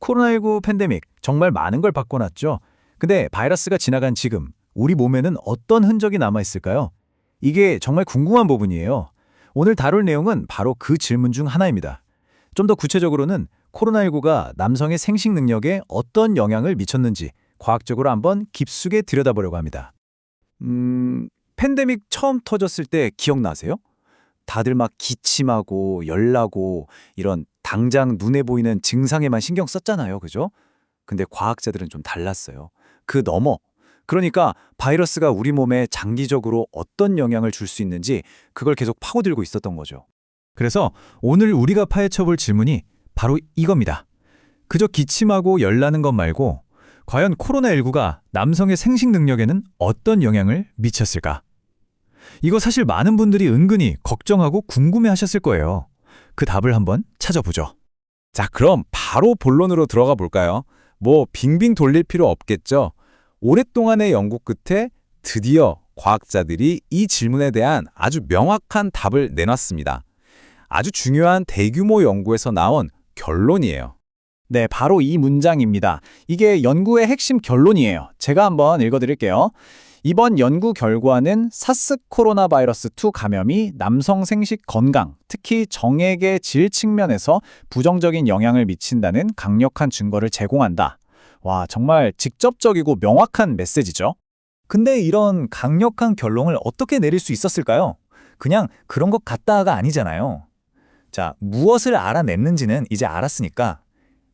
코로나19 팬데믹 정말 많은 걸 바꿔놨죠. 근데 바이러스가 지나간 지금 우리 몸에는 어떤 흔적이 남아있을까요? 이게 정말 궁금한 부분이에요. 오늘 다룰 내용은 바로 그 질문 중 하나입니다. 좀 더 구체적으로는 코로나19가 남성의 생식 능력에 어떤 영향을 미쳤는지 과학적으로 한번 깊숙이 들여다보려고 합니다. 팬데믹 처음 터졌을 때 기억나세요? 다들 막 기침하고 열나고 이런 당장 눈에 보이는 증상에만 신경 썼잖아요. 그죠? 근데 과학자들은 좀 달랐어요. 그 너머, 그러니까 바이러스가 우리 몸에 장기적으로 어떤 영향을 줄 수 있는지 그걸 계속 파고들고 있었던 거죠. 그래서 오늘 우리가 파헤쳐볼 질문이 바로 이겁니다. 그저 기침하고 열나는 것 말고 과연 코로나19가 남성의 생식 능력에는 어떤 영향을 미쳤을까? 이거 사실 많은 분들이 은근히 걱정하고 궁금해하셨을 거예요. 그 답을 한번 찾아보죠. 자, 그럼 바로 본론으로 들어가 볼까요? 뭐 빙빙 돌릴 필요 없겠죠? 오랫동안의 연구 끝에 드디어 과학자들이 이 질문에 대한 아주 명확한 답을 내놨습니다. 아주 중요한 대규모 연구에서 나온 결론이에요. 네, 바로 이 문장입니다. 이게 연구의 핵심 결론이에요. 제가 한번 읽어드릴게요. 이번 연구 결과는 사스 코로나 바이러스 2 감염이 남성 생식 건강, 특히 정액의 질 측면에서 부정적인 영향을 미친다는 강력한 증거를 제공한다. 와, 정말 직접적이고 명확한 메시지죠. 근데 이런 강력한 결론을 어떻게 내릴 수 있었을까요? 그냥 그런 것 같다가 아니잖아요. 자, 무엇을 알아냈는지는 이제 알았으니까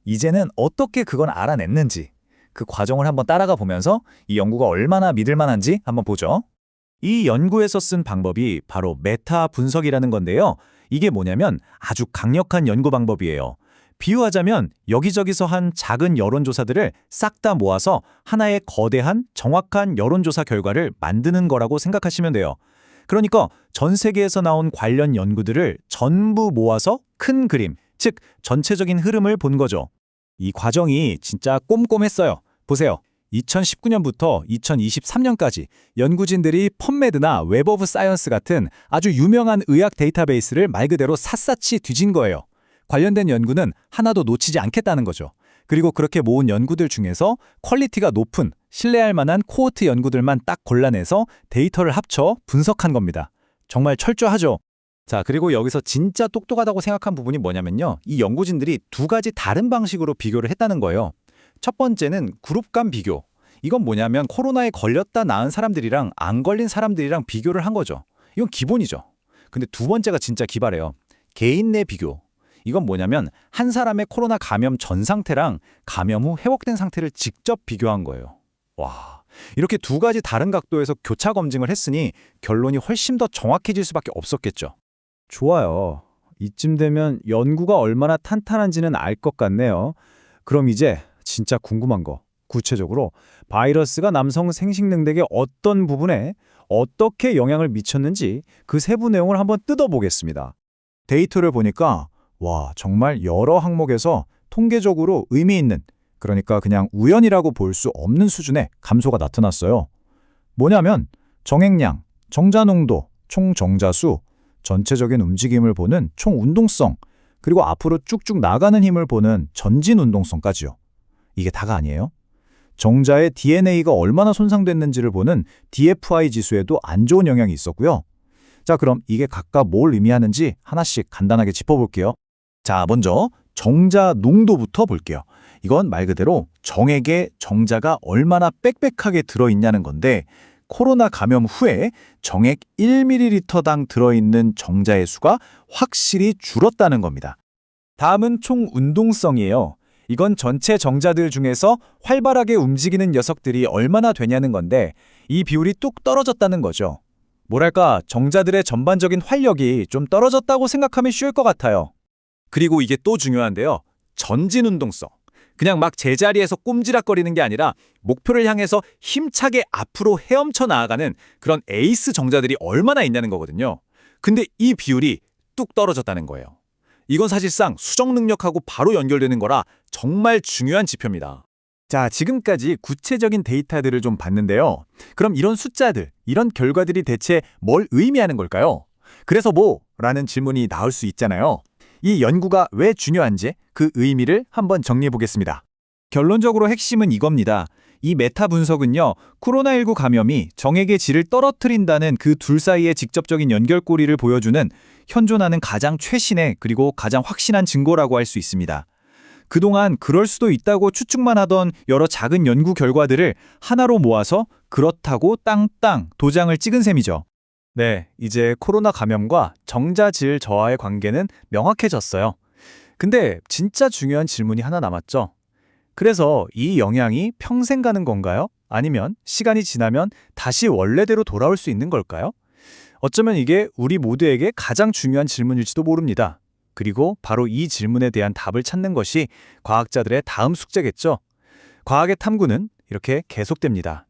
이제는 어떻게 그건 알아냈는지 그 과정을 한번 따라가 보면서 이 연구가 얼마나 믿을 만한지 한번 보죠. 이 연구에서 쓴 방법이 바로 메타 분석이라는 건데요. 이게 뭐냐면 아주 강력한 연구 방법이에요. 비유하자면 여기저기서 한 작은 여론조사들을 싹 다 모아서 하나의 거대한 정확한 여론조사 결과를 만드는 거라고 생각하시면 돼요. 그러니까 전 세계에서 나온 관련 연구들을 전부 모아서 큰 그림, 즉 전체적인 흐름을 본 거죠. 이 과정이 진짜 꼼꼼했어요. 보세요. 2019년부터 2023년까지 연구진들이 펀메드나 웹 오브 사이언스 같은 아주 유명한 의학 데이터베이스를 말 그대로 샅샅이 뒤진 거예요. 관련된 연구는 하나도 놓치지 않겠다는 거죠. 그리고 그렇게 모은 연구들 중에서 퀄리티가 높은 신뢰할 만한 코호트 연구들만 딱 골라내서 데이터를 합쳐 분석한 겁니다. 정말 철저하죠. 자, 그리고 여기서 진짜 똑똑하다고 생각한 부분이 뭐냐면요. 이 연구진들이 두 가지 다른 방식으로 비교를 했다는 거예요. 첫 번째는 그룹 간 비교. 이건 뭐냐면 코로나에 걸렸다 나은 사람들이랑 안 걸린 사람들이랑 비교를 한 거죠. 이건 기본이죠. 근데 두 번째가 진짜 기발해요. 개인 내 비교. 이건 뭐냐면 한 사람의 코로나 감염 전 상태랑 감염 후 회복된 상태를 직접 비교한 거예요. 와, 이렇게 두 가지 다른 각도에서 교차 검증을 했으니 결론이 훨씬 더 정확해질 수밖에 없었겠죠. 좋아요. 이쯤 되면 연구가 얼마나 탄탄한지는 알 것 같네요. 그럼 이제 진짜 궁금한 거, 구체적으로 바이러스가 남성 생식 능력의 어떤 부분에 어떻게 영향을 미쳤는지 그 세부 내용을 한번 뜯어보겠습니다. 데이터를 보니까 와, 정말 여러 항목에서 통계적으로 의미 있는, 그러니까 그냥 우연이라고 볼 수 없는 수준의 감소가 나타났어요. 뭐냐면 정액량, 정자 농도, 총 정자수, 전체적인 움직임을 보는 총 운동성, 그리고 앞으로 쭉쭉 나가는 힘을 보는 전진 운동성까지요. 이게 다가 아니에요. 정자의 DNA가 얼마나 손상됐는지를 보는 DFI 지수에도 안 좋은 영향이 있었고요. 자, 그럼 이게 각각 뭘 의미하는지 하나씩 간단하게 짚어볼게요. 자, 먼저 정자 농도부터 볼게요. 이건 말 그대로 정액에 정자가 얼마나 빽빽하게 들어있냐는 건데 코로나 감염 후에 정액 1ml당 들어있는 정자의 수가 확실히 줄었다는 겁니다. 다음은 총 운동성이에요. 이건 전체 정자들 중에서 활발하게 움직이는 녀석들이 얼마나 되냐는 건데 이 비율이 뚝 떨어졌다는 거죠. 뭐랄까, 정자들의 전반적인 활력이 좀 떨어졌다고 생각하면 쉬울 것 같아요. 그리고 이게 또 중요한데요. 전진 운동성. 그냥 막 제자리에서 꼼지락거리는 게 아니라 목표를 향해서 힘차게 앞으로 헤엄쳐 나아가는 그런 에이스 정자들이 얼마나 있냐는 거거든요. 근데 이 비율이 뚝 떨어졌다는 거예요. 이건 사실상 수정 능력하고 바로 연결되는 거라 정말 중요한 지표입니다. 자, 지금까지 구체적인 데이터들을 좀 봤는데요. 그럼 이런 숫자들, 이런 결과들이 대체 뭘 의미하는 걸까요? 그래서 뭐? 라는 질문이 나올 수 있잖아요. 이 연구가 왜 중요한지 그 의미를 한번 정리해 보겠습니다. 결론적으로 핵심은 이겁니다. 이 메타 분석은요, 코로나19 감염이 정액의 질을 떨어뜨린다는 그 둘 사이의 직접적인 연결고리를 보여주는 현존하는 가장 최신의 그리고 가장 확신한 증거라고 할 수 있습니다. 그동안 그럴 수도 있다고 추측만 하던 여러 작은 연구 결과들을 하나로 모아서 그렇다고 땅땅 도장을 찍은 셈이죠. 네, 이제 코로나 감염과 정자질 저하의 관계는 명확해졌어요. 근데 진짜 중요한 질문이 하나 남았죠. 그래서 이 영향이 평생 가는 건가요? 아니면 시간이 지나면 다시 원래대로 돌아올 수 있는 걸까요? 어쩌면 이게 우리 모두에게 가장 중요한 질문일지도 모릅니다. 그리고 바로 이 질문에 대한 답을 찾는 것이 과학자들의 다음 숙제겠죠. 과학의 탐구는 이렇게 계속됩니다.